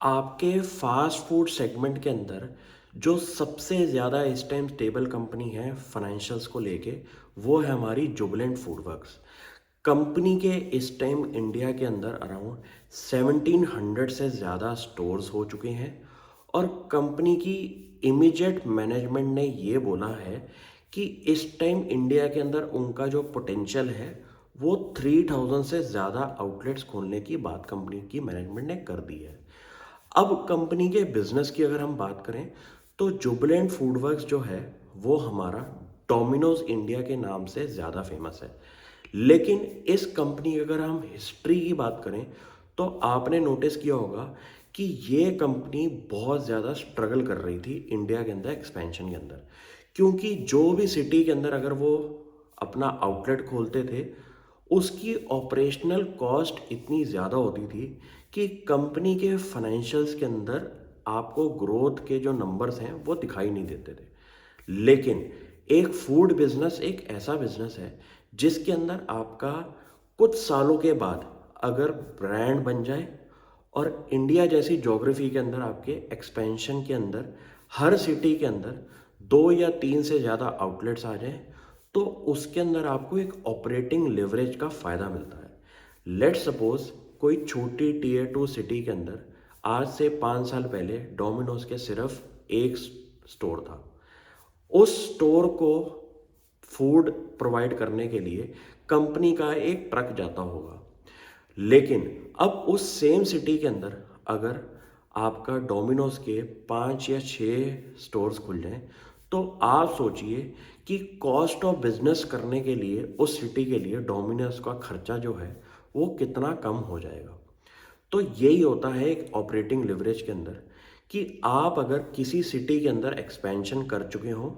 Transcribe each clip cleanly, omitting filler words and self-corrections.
आपके fast food segment के अंदर जो सबसे ज़्यादा इस टाइम स्टेबल कंपनी है फाइनेंशियल्स को लेके, वो है हमारी जुबिलेंट फूड वर्क्स। कंपनी के इस टाइम इंडिया के अंदर अराउंड 1700 से ज़्यादा स्टोर्स हो चुके हैं और कंपनी की इमीडिएट मैनेजमेंट ने ये बोला है कि इस टाइम इंडिया के अंदर उनका जो पोटेंशियल है वो 3000 से ज़्यादा आउटलेट्स खोलने की बात कंपनी की मैनेजमेंट ने कर दी है। अब कंपनी के बिजनेस की अगर हम बात करें तो जुबिलेंट फूड वर्क्स जो है वो हमारा डोमिनोज इंडिया के नाम से ज़्यादा फेमस है। लेकिन इस कंपनी की अगर हम हिस्ट्री की बात करें तो आपने नोटिस किया होगा कि ये कंपनी बहुत ज़्यादा स्ट्रगल कर रही थी इंडिया के अंदर एक्सपेंशन के अंदर, क्योंकि जो भी सिटी के अंदर अगर वो अपना आउटलेट खोलते थे उसकी ऑपरेशनल कॉस्ट इतनी ज़्यादा होती थी कि कंपनी के फाइनेंशियल्स के अंदर आपको ग्रोथ के जो नंबर्स हैं वो दिखाई नहीं देते थे। लेकिन एक फूड बिजनेस एक ऐसा बिजनेस है जिसके अंदर आपका कुछ सालों के बाद अगर ब्रांड बन जाए और इंडिया जैसी ज्योग्राफी के अंदर आपके एक्सपेंशन के अंदर हर सिटी के अंदर 2 या 3 से ज़्यादा आउटलेट्स आ जाए तो उसके अंदर आपको एक ऑपरेटिंग लिवरेज का फ़ायदा मिलता है। लेट सपोज कोई छोटी टीयर 2 सिटी के अंदर आज से 5 साल पहले डोमिनोज के सिर्फ एक स्टोर था। उस स्टोर को फूड प्रोवाइड करने के लिए कंपनी का एक ट्रक जाता होगा। लेकिन अब उस सेम सिटी के अंदर अगर आपका डोमिनोज के 5 या 6 स्टोर्स खुल जाएं तो आप सोचिए कि कॉस्ट ऑफ बिजनेस करने के लिए उस सिटी के लिए डोमिनोज का खर्चा जो है वो कितना कम हो जाएगा। तो यही होता है एक ऑपरेटिंग लिवरेज के अंदर कि आप अगर किसी सिटी के अंदर एक्सपेंशन कर चुके हो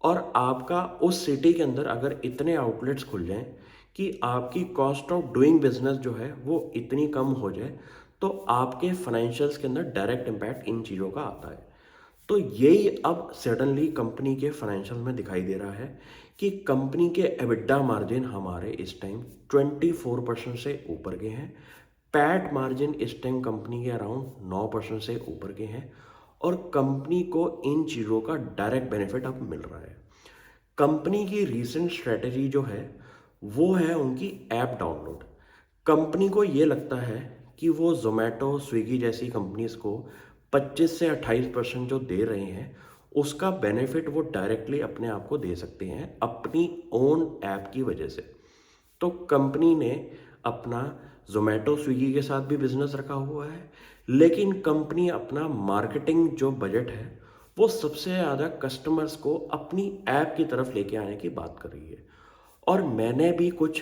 और आपका उस सिटी के अंदर अगर इतने आउटलेट्स खुल जाएं कि आपकी कॉस्ट ऑफ डूइंग बिजनेस जो है वो इतनी कम हो जाए तो आपके फाइनेंशियल्स के अंदर डायरेक्ट इम्पैक्ट इन चीज़ों का आता है। तो यही अब सडनली कंपनी के फाइनेंशियल में दिखाई दे रहा है कि कंपनी के एबिटा मार्जिन हमारे इस टाइम 24% से ऊपर के हैं। पैट मार्जिन इस टाइम कंपनी के अराउंड 9% से ऊपर के हैं और कंपनी को इन चीज़ों का डायरेक्ट बेनिफिट अब मिल रहा है। कंपनी की रीसेंट स्ट्रेटजी जो है वो है उनकी ऐप डाउनलोड। कंपनी को ये लगता है कि वो जोमेटो स्विगी जैसी कंपनीज को 25 से 28% जो दे रहे हैं उसका बेनिफिट वो डायरेक्टली अपने आप को दे सकते हैं अपनी ओन ऐप की वजह से। तो कंपनी ने अपना जोमेटो स्विगी के साथ भी बिजनेस रखा हुआ है, लेकिन कंपनी अपना मार्केटिंग जो बजट है वो सबसे ज़्यादा कस्टमर्स को अपनी ऐप की तरफ लेके आने की बात कर रही है। और मैंने भी कुछ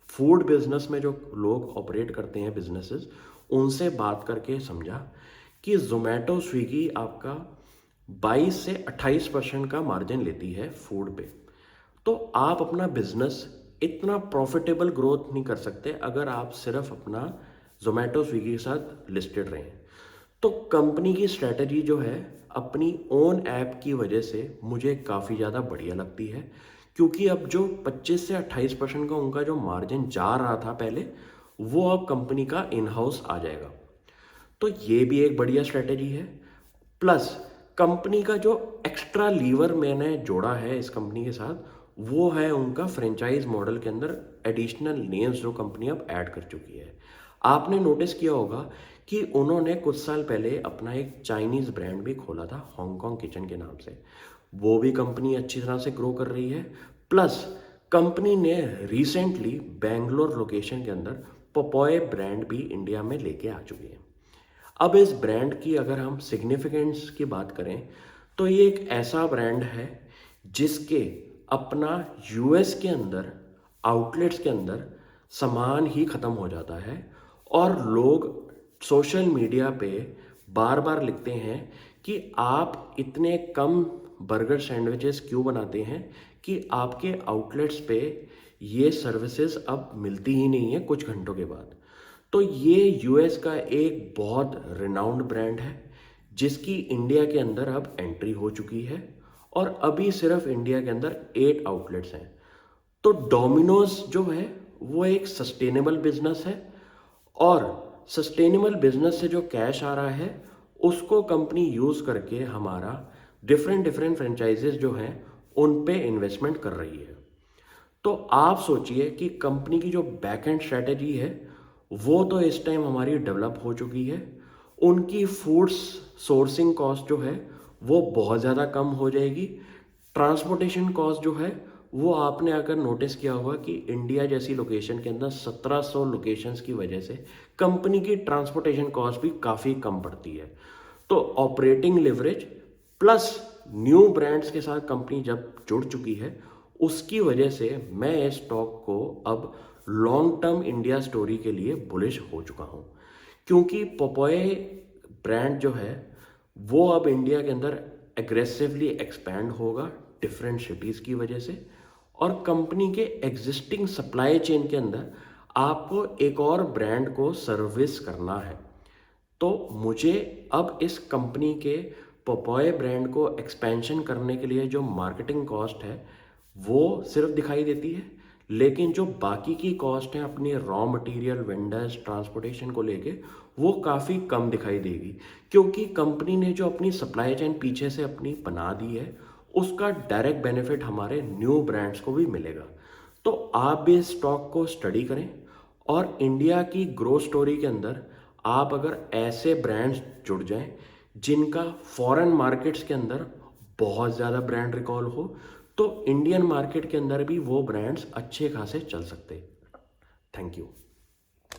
फूड बिजनेस में जो लोग ऑपरेट करते हैं बिजनेसेस उनसे बात करके समझा कि जोमेटो स्विगी आपका 22 से 28% का मार्जिन लेती है फूड पे। तो आप अपना बिजनेस इतना प्रॉफिटेबल ग्रोथ नहीं कर सकते अगर आप सिर्फ अपना जोमेटो स्विगी के साथ लिस्टेड रहें। तो कंपनी की स्ट्रेटजी जो है अपनी ओन ऐप की वजह से मुझे काफ़ी ज़्यादा बढ़िया लगती है, क्योंकि अब जो 25 से 28% का उनका जो मार्जिन जा रहा था पहले वो अब कंपनी का इन हाउस आ जाएगा। तो ये भी एक बढ़िया स्ट्रेटेजी है। प्लस कंपनी का जो एक्स्ट्रा लीवर मैंने जोड़ा है इस कंपनी के साथ वो है उनका फ्रेंचाइज मॉडल के अंदर एडिशनल नेम्स जो कंपनी अब ऐड कर चुकी है। आपने नोटिस किया होगा कि उन्होंने कुछ साल पहले अपना एक चाइनीज़ ब्रांड भी खोला था हांगकांग किचन के नाम से। वो भी कंपनी अच्छी तरह से ग्रो कर रही है। प्लस कंपनी ने रिसेंटली बेंगलोर लोकेशन के अंदर पपॉय ब्रांड भी इंडिया में लेके आ चुकी है। अब इस ब्रांड की अगर हम सिग्निफिकेंस की बात करें तो ये एक ऐसा ब्रांड है जिसके अपना यूएस के अंदर आउटलेट्स के अंदर सामान ही ख़त्म हो जाता है और लोग सोशल मीडिया पे बार बार लिखते हैं कि आप इतने कम बर्गर सैंडविचेस क्यों बनाते हैं कि आपके आउटलेट्स पे ये सर्विसेज अब मिलती ही नहीं है कुछ घंटों के बाद। तो ये यूएस का एक बहुत रिनाउंड ब्रांड है जिसकी इंडिया के अंदर अब एंट्री हो चुकी है और अभी सिर्फ इंडिया के अंदर 8 आउटलेट्स हैं। तो डोमिनोज जो है वो एक सस्टेनेबल बिजनेस है और सस्टेनेबल बिजनेस से जो कैश आ रहा है उसको कंपनी यूज़ करके हमारा डिफरेंट डिफरेंट फ्रेंचाइजेज जो हैं उन पे इन्वेस्टमेंट कर रही है। तो आप सोचिए कि कंपनी की जो बैक एंड स्ट्रेटेजी है वो तो इस टाइम हमारी डेवलप हो चुकी है। उनकी फूड्स सोर्सिंग कॉस्ट जो है वो बहुत ज़्यादा कम हो जाएगी। ट्रांसपोर्टेशन कॉस्ट जो है वो आपने अगर नोटिस किया होगा कि इंडिया जैसी लोकेशन के अंदर 1700 लोकेशंस की वजह से कंपनी की ट्रांसपोर्टेशन कॉस्ट भी काफ़ी कम पड़ती है। तो operating leverage plus new brands के साथ कंपनी जब जुड़ चुकी है उसकी वजह से मैं इस स्टॉक को अब लॉन्ग टर्म इंडिया स्टोरी के लिए बुलिश हो चुका हूँ, क्योंकि पपोए ब्रांड जो है वो अब इंडिया के अंदर एग्रेसिवली एक्सपैंड होगा डिफरेंट सिटीज़ की वजह से। और कंपनी के एग्जिस्टिंग सप्लाई चेन के अंदर आपको एक और ब्रांड को सर्विस करना है। तो मुझे अब इस कंपनी के पपोए ब्रांड को एक्सपेंशन करने के लिए जो मार्केटिंग कॉस्ट है वो सिर्फ दिखाई देती है, लेकिन जो बाकी की कॉस्ट है अपनी रॉ मटेरियल वेंडर्स ट्रांसपोर्टेशन को लेके वो काफ़ी कम दिखाई देगी, क्योंकि कंपनी ने जो अपनी सप्लाई चेन पीछे से अपनी बना दी है उसका डायरेक्ट बेनिफिट हमारे न्यू ब्रांड्स को भी मिलेगा। तो आप भी इस स्टॉक को स्टडी करें और इंडिया की ग्रोथ स्टोरी के अंदर आप अगर ऐसे ब्रांड्स जुड़ जाएं जिनका फॉरेन मार्केट्स के अंदर बहुत ज़्यादा ब्रांड रिकॉल हो, तो इंडियन मार्केट के अंदर भी वो ब्रांड्स अच्छे खासे चल सकते। Thank you.